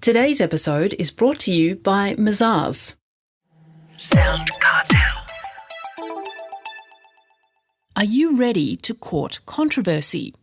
Today's episode is brought to you by Mazars. SoundCartel. Are you ready to court controversy?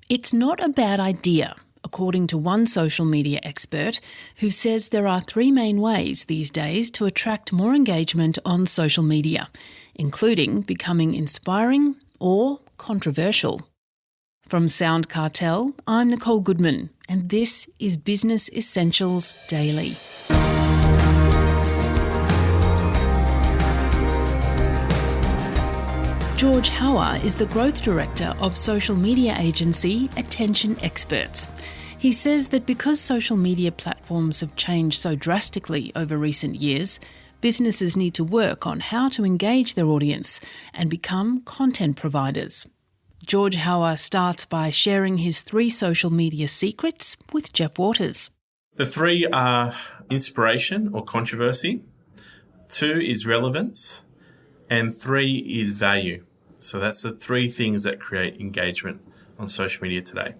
It's not a bad idea, according to one social media expert who says there are three main ways these days to attract more engagement on social media, including becoming inspiring or controversial. From SoundCartel, I'm Nicole Goodman, and this is Business Essentials Daily. George Hauer is the growth director of social media agency Attention Experts. He says that because social media platforms have changed so drastically over recent years, businesses need to work on how to engage their audience and become content providers. George Hauer starts by sharing his three social media secrets with Jeff Waters. The three are inspiration or controversy, 2 is relevance, and 3 is value. So that's the three things that create engagement on social media today.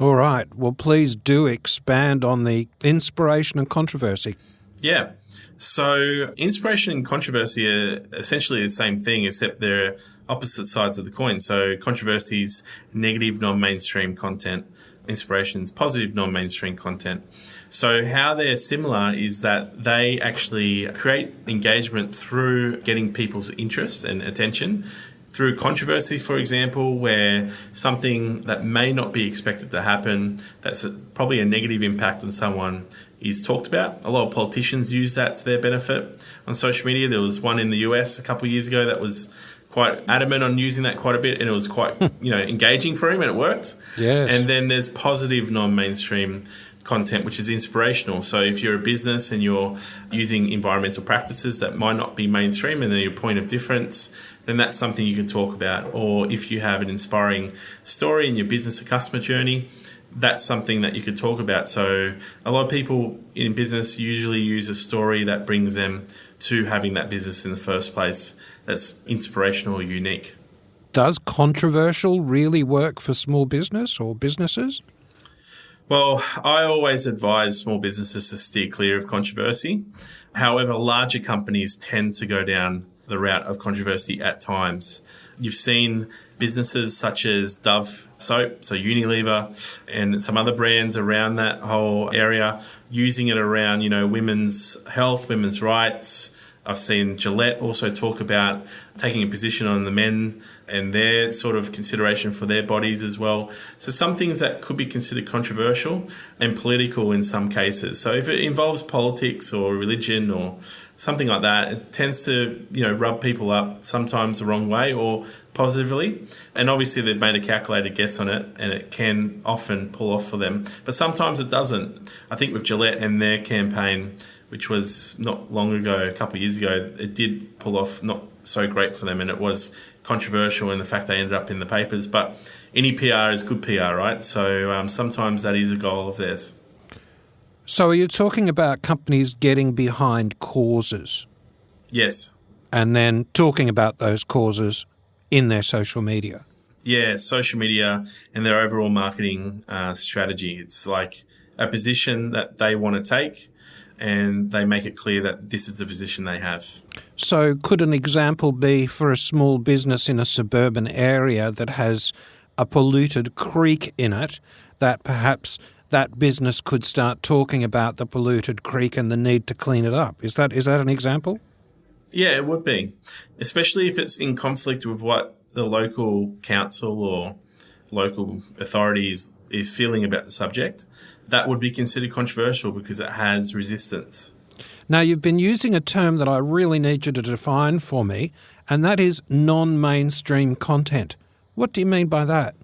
All right. Well, please do expand on the inspiration and controversy. Yeah. So inspiration and controversy are essentially the same thing, except they're opposite sides of the coin. So controversy is negative, non-mainstream content. Inspiration is positive, non-mainstream content. So how they're similar is that they actually create engagement through getting people's interest and attention. Through controversy, for example, where something that may not be expected to happen, that's probably a negative impact on someone, is talked about. A lot of politicians use that to their benefit on social media. There was one in the US a couple of years ago that was quite adamant on using that quite a bit, and it was quite engaging for him, and it worked. Yes. And then there's positive non-mainstream content, which is inspirational. So if you're a business and you're using environmental practices that might not be mainstream and they're your point of difference, then that's something you can talk about. Or if you have an inspiring story in your business or customer journey, that's something that you could talk about. So a lot of people in business usually use a story that brings them to having that business in the first place that's inspirational or unique. Does controversial really work for small business or businesses? Well, I always advise small businesses to steer clear of controversy. However, larger companies tend to go down the route of controversy at times. You've seen businesses such as Dove soap, so Unilever, and some other brands around that whole area using it around, women's health, women's rights. I've seen Gillette also talk about taking a position on the men and their sort of consideration for their bodies as well. So some things that could be considered controversial and political in some cases. So if it involves politics or religion or something like that, it tends to, rub people up sometimes the wrong way or positively. And obviously they've made a calculated guess on it and it can often pull off for them. But sometimes it doesn't. I think with Gillette and their campaign, which was not long ago, a couple of years ago, it did pull off not so great for them, and it was controversial in the fact they ended up in the papers. But any PR is good PR, right? So sometimes that is a goal of theirs. So are you talking about companies getting behind causes? Yes. And then talking about those causes in their social media? Yeah, social media and their overall marketing strategy. It's like a position that they want to take, and they make it clear that this is the position they have. So could an example be for a small business in a suburban area that has a polluted creek in it, that perhaps that business could start talking about the polluted creek and the need to clean it up? Is that an example? Yeah, it would be, especially if it's in conflict with what the local council or local authorities is feeling about the subject. That would be considered controversial because it has resistance. Now, you've been using a term that I really need you to define for me, and that is non-mainstream content. What do you mean by that?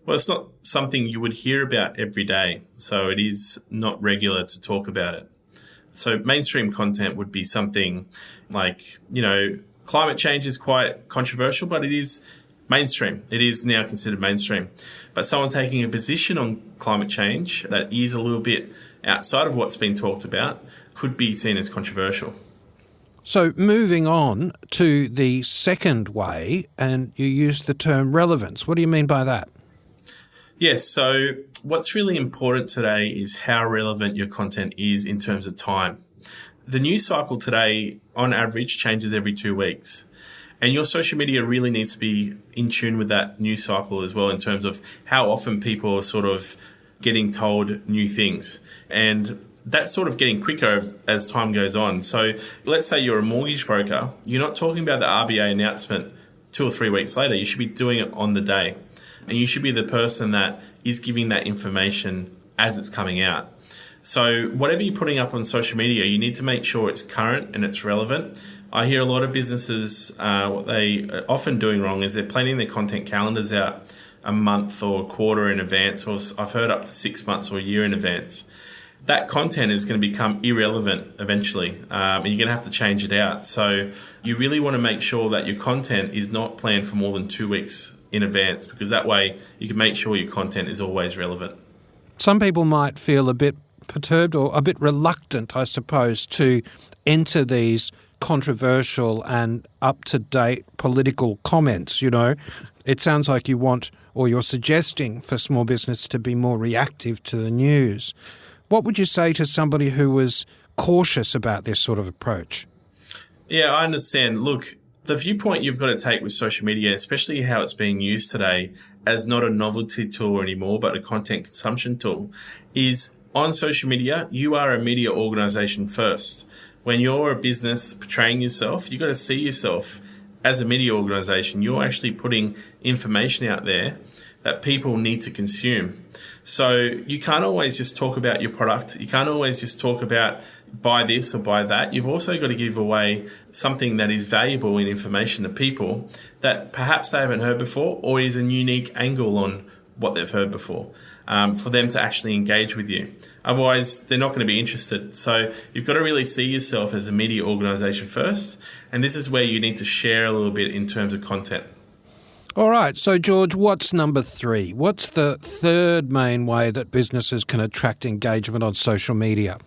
Well, it's not something you would hear about every day, so it is not regular to talk about it. So mainstream content would be something like, climate change is quite controversial, but it is mainstream. It is now considered mainstream. But someone taking a position on climate change that is a little bit outside of what's been talked about could be seen as controversial. So moving on to the second way, and you use the term relevance. What do you mean by that? Yes, so what's really important today is how relevant your content is in terms of time. The news cycle today, on average, changes every 2 weeks. And your social media really needs to be in tune with that news cycle as well in terms of how often people are sort of getting told new things. And that's sort of getting quicker as time goes on. So let's say you're a mortgage broker. You're not talking about the RBA announcement 2 or 3 weeks later. You should be doing it on the day. And you should be the person that is giving that information as it's coming out. So whatever you're putting up on social media, you need to make sure it's current and it's relevant. I hear a lot of businesses, what they are often doing wrong is they're planning their content calendars out a month or a quarter in advance, or I've heard up to 6 months or a year in advance. That content is going to become irrelevant eventually, and you're going to have to change it out. So you really want to make sure that your content is not planned for more than 2 weeks in advance, because that way you can make sure your content is always relevant. Some people might feel a bit perturbed or a bit reluctant, I suppose, to enter these controversial and up-to-date political comments, you know. It sounds like you want, or you're suggesting for small business to be more reactive to the news. What would you say to somebody who was cautious about this sort of approach? Yeah, I understand. Look, the viewpoint you've got to take with social media, especially how it's being used today as not a novelty tool anymore, but a content consumption tool, is on social media, you are a media organisation first. When you're a business portraying yourself, you've got to see yourself as a media organisation. You're actually putting information out there that people need to consume. So you can't always just talk about your product. You can't always just talk about buy this or buy that. You've also got to give away something that is valuable in information to people that perhaps they haven't heard before, or is a unique angle on what they've heard before, for them to actually engage with you. Otherwise, they're not going to be interested. So you've got to really see yourself as a media organisation first, and this is where you need to share a little bit in terms of content. All right, so George, what's number 3? What's the third main way that businesses can attract engagement on social media?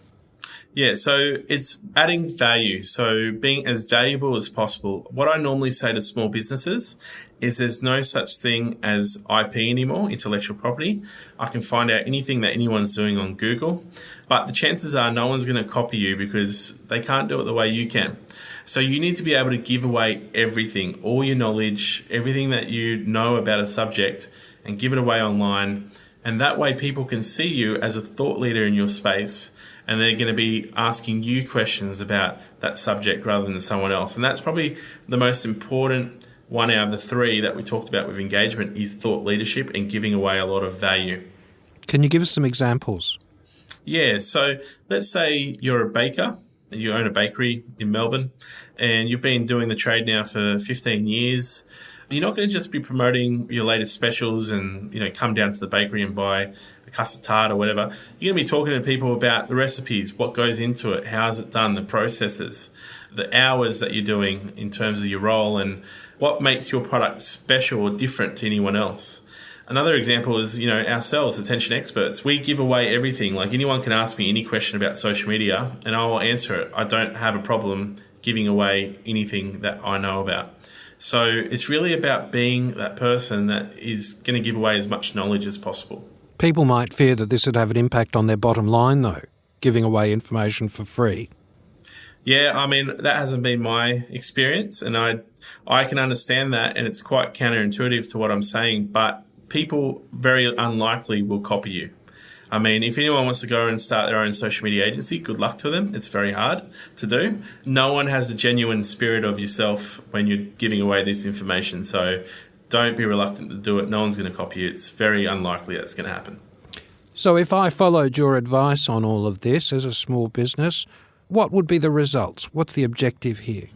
Yeah, so it's adding value. So being as valuable as possible. What I normally say to small businesses is there's no such thing as IP anymore, intellectual property. I can find out anything that anyone's doing on Google, but the chances are no one's going to copy you because they can't do it the way you can. So you need to be able to give away everything, all your knowledge, everything that you know about a subject, and give it away online. And that way people can see you as a thought leader in your space, and they're going to be asking you questions about that subject rather than someone else. And that's probably the most important one out of the 3 that we talked about with engagement, is thought leadership and giving away a lot of value. Can you give us some examples? Yeah, so let's say you're a baker, you own a bakery in Melbourne, and you've been doing the trade now for 15 years. You're not going to just be promoting your latest specials and, come down to the bakery and buy a custard tart or whatever. You're going to be talking to people about the recipes, what goes into it, how is it done, the processes, the hours that you're doing in terms of your role, and what makes your product special or different to anyone else. Another example is, ourselves, attention experts. We give away everything. Like, anyone can ask me any question about social media and I will answer it. I don't have a problem giving away anything that I know about. So it's really about being that person that is going to give away as much knowledge as possible. People might fear that this would have an impact on their bottom line, though, giving away information for free. Yeah, that hasn't been my experience, and I can understand that, and it's quite counterintuitive to what I'm saying, but people very unlikely will copy you. If anyone wants to go and start their own social media agency, good luck to them. It's very hard to do. No one has the genuine spirit of yourself when you're giving away this information, so don't be reluctant to do it. No one's going to copy you. It's very unlikely that's going to happen. So if I followed your advice on all of this as a small business, what would be the results? What's the objective here?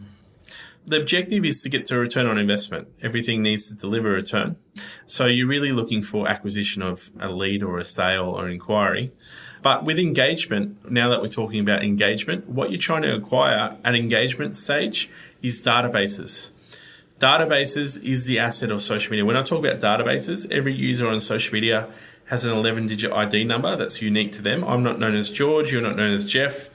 The objective is to get to a return on investment. Everything needs to deliver a return. So you're really looking for acquisition of a lead or a sale or inquiry. But with engagement, now that we're talking about engagement, what you're trying to acquire at engagement stage is databases. Databases is the asset of social media. When I talk about databases, every user on social media has an 11-digit ID number that's unique to them. I'm not known as George, you're not known as Jeff.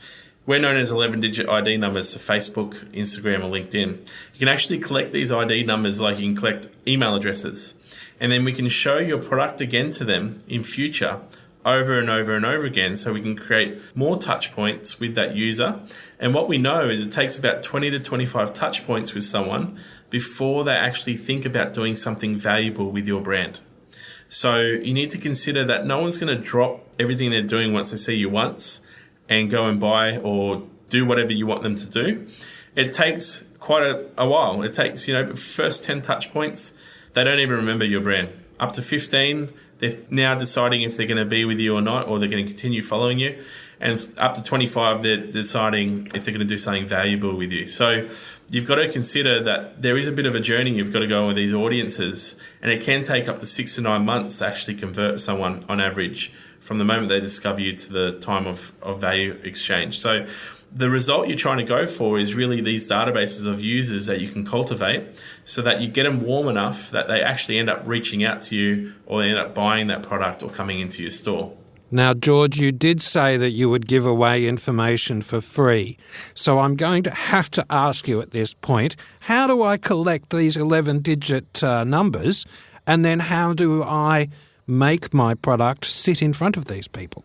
We're known as 11-digit ID numbers to Facebook, Instagram, or LinkedIn. You can actually collect these ID numbers like you can collect email addresses. And then we can show your product again to them in future over and over and over again, so we can create more touch points with that user. And what we know is it takes about 20 to 25 touch points with someone before they actually think about doing something valuable with your brand. So you need to consider that no one's going to drop everything they're doing once they see you once and go and buy or do whatever you want them to do. It takes quite a while. It takes, first 10 touch points, they don't even remember your brand. Up to 15, they're now deciding if they're going to be with you or not, or they're going to continue following you. And up to 25, they're deciding if they're going to do something valuable with you. So you've got to consider that there is a bit of a journey you've got to go on with these audiences, and it can take up to 6 to 9 months to actually convert someone on average from the moment they discover you to the time of value exchange. So the result you're trying to go for is really these databases of users that you can cultivate so that you get them warm enough that they actually end up reaching out to you, or they end up buying that product or coming into your store. Now, George, you did say that you would give away information for free. So I'm going to have to ask you at this point, how do I collect these 11-digit numbers, and then how do I make my product sit in front of these people?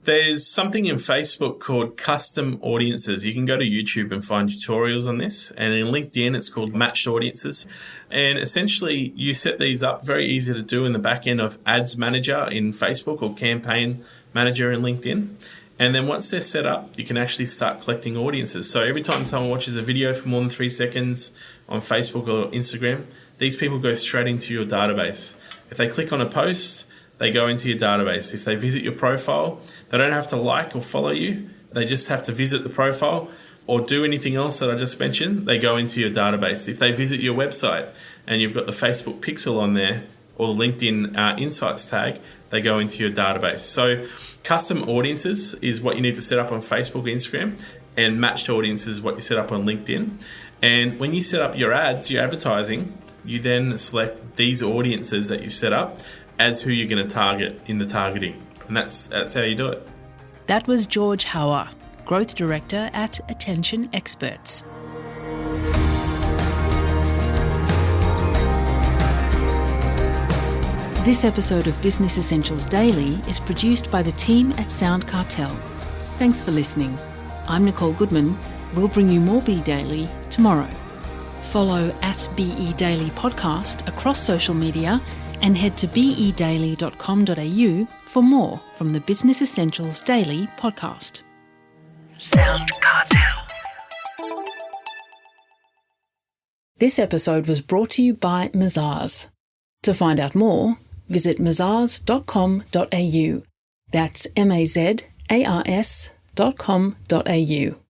There's something in Facebook called custom audiences. You can go to YouTube and find tutorials on this. And in LinkedIn, it's called matched audiences. And essentially, you set these up, very easy to do in the back end of Ads Manager in Facebook or Campaign Manager in LinkedIn. And then once they're set up, you can actually start collecting audiences. So every time someone watches a video for more than 3 seconds on Facebook or Instagram, these people go straight into your database. If they click on a post, they go into your database. If they visit your profile, they don't have to like or follow you. They just have to visit the profile or do anything else that I just mentioned. They go into your database. If they visit your website and you've got the Facebook pixel on there or the LinkedIn Insights tag, they go into your database. So custom audiences is what you need to set up on Facebook or Instagram, and matched audiences is what you set up on LinkedIn. And when you set up your ads, your advertising, you then select these audiences that you've set up as who you're going to target in the targeting. And that's how you do it. That was George Hauer, Growth Director at Attention Experts. This episode of Business Essentials Daily is produced by the team at SoundCartel. Thanks for listening. I'm Nicole Goodman. We'll bring you more Be Daily tomorrow. Follow at BE Daily Podcast across social media and head to bedaily.com.au for more from the Business Essentials Daily podcast. SoundCartel. This episode was brought to you by Mazars. To find out more, visit mazars.com.au. That's mazars.com.au.